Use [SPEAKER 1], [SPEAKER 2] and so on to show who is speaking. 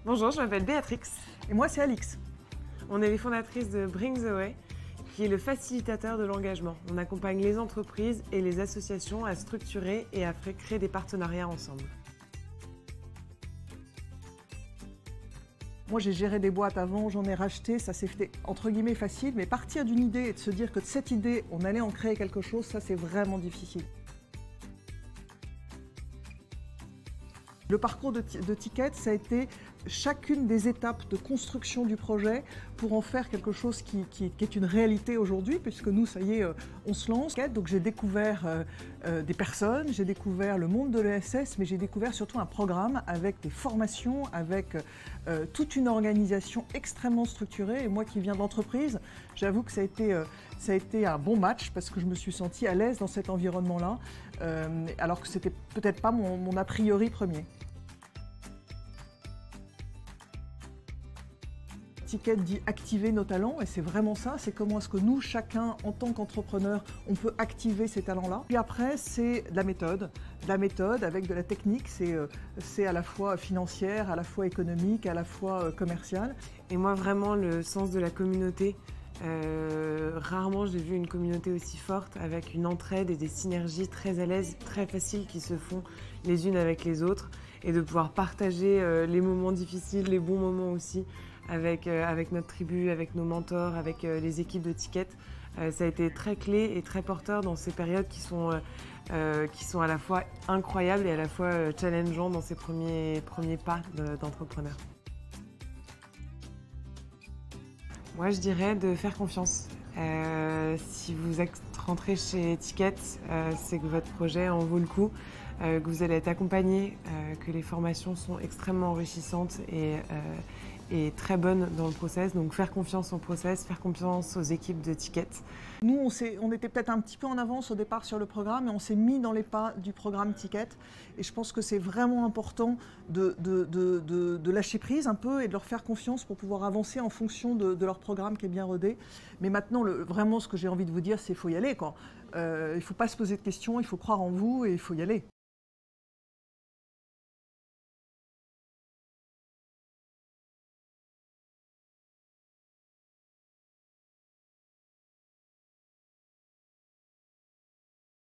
[SPEAKER 1] Bonjour, je m'appelle Béatrix.
[SPEAKER 2] Et moi, c'est Alix.
[SPEAKER 1] On est les fondatrices de Bring the Way, qui est le facilitateur de l'engagement. On accompagne les entreprises et les associations à structurer et à créer des partenariats ensemble.
[SPEAKER 2] Moi, j'ai géré des boîtes avant, j'en ai racheté, ça s'est fait entre guillemets facile, mais partir d'une idée et de se dire que de cette idée, on allait en créer quelque chose, ça c'est vraiment difficile. Le parcours de Ticket, ça a été chacune des étapes de construction du projet pour en faire quelque chose qui est une réalité aujourd'hui, puisque nous, ça y est, on se lance. Donc j'ai découvert des personnes, j'ai découvert le monde de l'ESS, mais j'ai découvert surtout un programme avec des formations, avec toute une organisation extrêmement structurée. Et moi qui viens d'entreprise, j'avoue que ça a été un bon match parce que je me suis sentie à l'aise dans cet environnement-là, alors que c'était peut-être pas mon a priori premier. Ticket dit activer nos talents et c'est vraiment ça, c'est comment est-ce que nous, chacun, en tant qu'entrepreneur, on peut activer ces talents-là. Puis après, c'est de la méthode avec de la technique, c'est à la fois financière, à la fois économique, à la fois commerciale.
[SPEAKER 1] Et moi, vraiment, le sens de la communauté. Rarement j'ai vu une communauté aussi forte avec une entraide et des synergies très à l'aise, très faciles qui se font les unes avec les autres et de pouvoir partager les moments difficiles, les bons moments aussi avec notre tribu, avec nos mentors, avec les équipes de Ticket. Ça a été très clé et très porteur dans ces périodes qui sont à la fois incroyables et à la fois challengeants dans ces premiers pas d'entrepreneur. Moi, je dirais de faire confiance. Si vous rentrez chez Ticket, c'est que votre projet en vaut le coup, que vous allez être accompagné, que les formations sont extrêmement enrichissantes et très bonnes dans le process. Donc faire confiance au process, faire confiance aux équipes de Ticket.
[SPEAKER 2] Nous, on était peut-être un petit peu en avance au départ sur le programme, mais on s'est mis dans les pas du programme Ticket. Et je pense que c'est vraiment important de lâcher prise un peu et de leur faire confiance pour pouvoir avancer en fonction de leur programme qui est bien rodé. Mais maintenant, vraiment, ce que j'ai envie de vous dire, c'est qu'il faut y aller, quoi. Il ne faut pas se poser de questions, il faut croire en vous et il faut y aller.